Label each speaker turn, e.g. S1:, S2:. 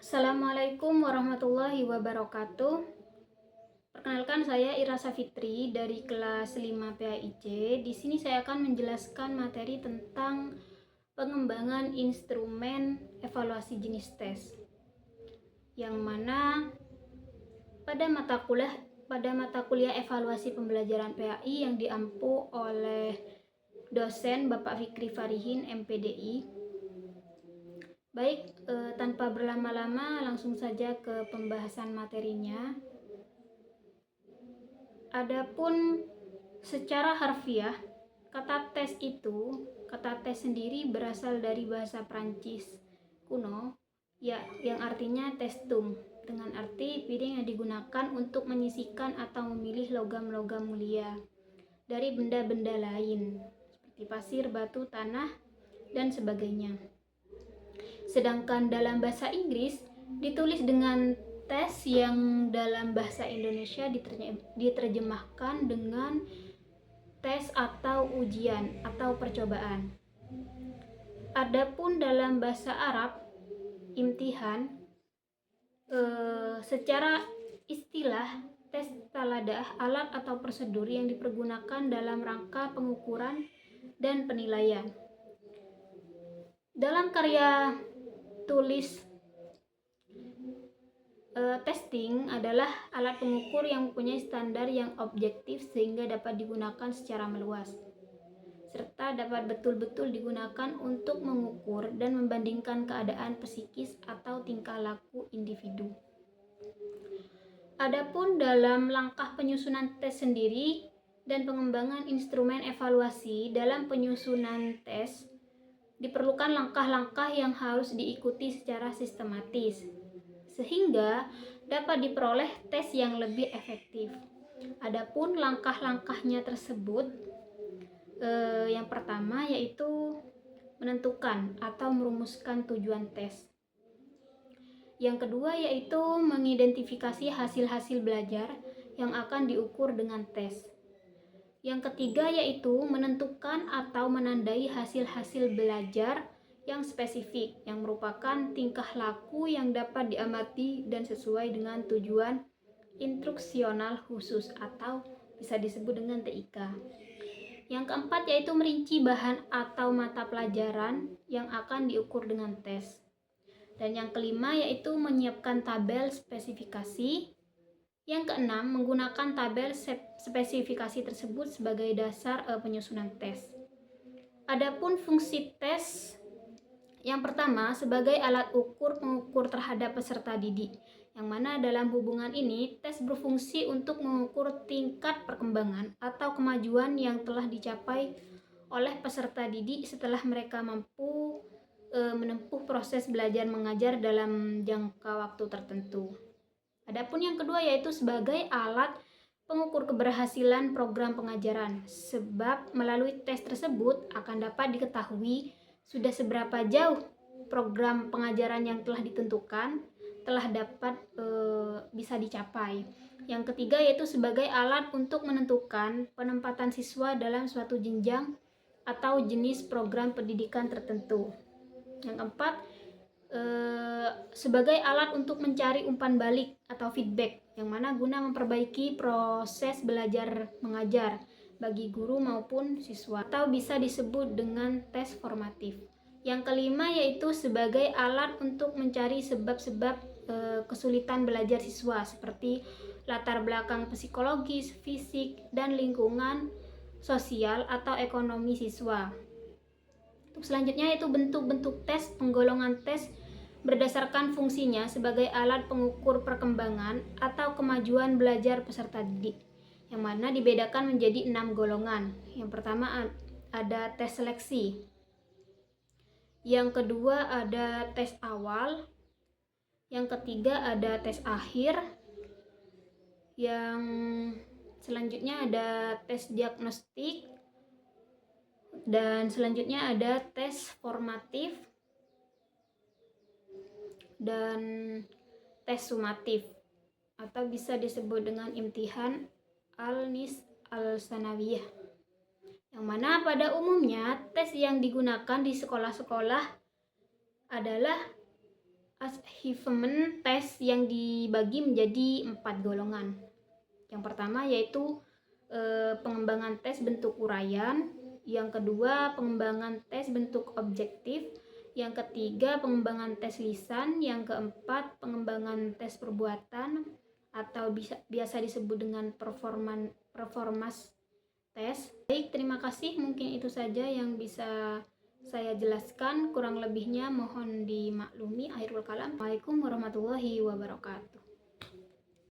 S1: Assalamualaikum warahmatullahi wabarakatuh. Perkenalkan, saya Ira Safitri dari kelas 5 PAIC. Di sini saya akan menjelaskan materi tentang pengembangan instrumen evaluasi jenis tes. Yang mana pada mata kuliah evaluasi pembelajaran PAI yang diampu oleh dosen Bapak Fikri Farihin MPDI. Baik, tanpa berlama-lama langsung saja ke pembahasan materinya. Adapun secara harfiah, kata tes sendiri berasal dari bahasa Prancis kuno, yang artinya testum, dengan arti piring yang digunakan untuk menyisihkan atau memilih logam-logam mulia dari benda-benda lain, seperti pasir, batu, tanah, dan sebagainya. Sedangkan dalam bahasa Inggris ditulis dengan tes, yang dalam bahasa Indonesia diterjemahkan dengan tes atau ujian atau percobaan. Adapun dalam bahasa Arab, imtihan secara istilah tes taladah, alat atau prosedur yang dipergunakan dalam rangka pengukuran dan penilaian. Dalam karya tulis, testing adalah alat pengukur yang mempunyai standar yang objektif sehingga dapat digunakan secara meluas, serta dapat betul-betul digunakan untuk mengukur dan membandingkan keadaan psikis atau tingkah laku individu. Adapun dalam langkah penyusunan tes sendiri dan pengembangan instrumen evaluasi, dalam penyusunan tes diperlukan langkah-langkah yang harus diikuti secara sistematis sehingga dapat diperoleh tes yang lebih efektif. Adapun langkah-langkahnya tersebut, yang pertama yaitu menentukan atau merumuskan tujuan tes. Yang kedua yaitu mengidentifikasi hasil-hasil belajar yang akan diukur dengan tes. Yang ketiga yaitu menentukan atau menandai hasil-hasil belajar yang spesifik, yang merupakan tingkah laku yang dapat diamati dan sesuai dengan tujuan instruksional khusus atau bisa disebut dengan TIK. Yang keempat yaitu merinci bahan atau mata pelajaran yang akan diukur dengan tes. Dan yang kelima yaitu menyiapkan tabel spesifikasi. Yang keenam, menggunakan tabel spesifikasi tersebut sebagai dasar penyusunan tes. Adapun fungsi tes, yang pertama sebagai alat ukur pengukur terhadap peserta didik, yang mana dalam hubungan ini tes berfungsi untuk mengukur tingkat perkembangan atau kemajuan yang telah dicapai oleh peserta didik setelah mereka mampu menempuh proses belajar mengajar dalam jangka waktu tertentu. Adapun yang kedua yaitu sebagai alat pengukur keberhasilan program pengajaran, sebab melalui tes tersebut akan dapat diketahui sudah seberapa jauh program pengajaran yang telah ditentukan telah dapat bisa dicapai. Yang ketiga yaitu sebagai alat untuk menentukan penempatan siswa dalam suatu jenjang atau jenis program pendidikan tertentu. Yang keempat, sebagai alat untuk mencari umpan balik atau feedback, yang mana guna memperbaiki proses belajar mengajar bagi guru maupun siswa, atau bisa disebut dengan tes formatif. Yang kelima yaitu sebagai alat untuk mencari sebab-sebab kesulitan belajar siswa, seperti latar belakang psikologis, fisik, dan lingkungan sosial atau ekonomi siswa. Selanjutnya yaitu bentuk-bentuk tes. Penggolongan tes berdasarkan fungsinya sebagai alat pengukur perkembangan atau kemajuan belajar peserta didik, yang mana dibedakan menjadi 6 golongan. Yang pertama ada tes seleksi. Yang kedua ada tes awal. Yang ketiga ada tes akhir. Yang selanjutnya ada tes diagnostik. Dan selanjutnya ada tes formatif dan tes sumatif, atau bisa disebut dengan imtihan al-nis al-sanawiyah, yang mana pada umumnya tes yang digunakan di sekolah-sekolah adalah achievement test yang dibagi menjadi 4 golongan. Yang pertama yaitu pengembangan tes bentuk uraian, yang kedua pengembangan tes bentuk objektif, yang ketiga pengembangan tes lisan, yang keempat pengembangan tes perbuatan atau biasa disebut dengan performance test. Baik, terima kasih. Mungkin itu saja yang bisa saya jelaskan, kurang lebihnya mohon dimaklumi. Akhirul kalam. Assalamualaikum warahmatullahi wabarakatuh.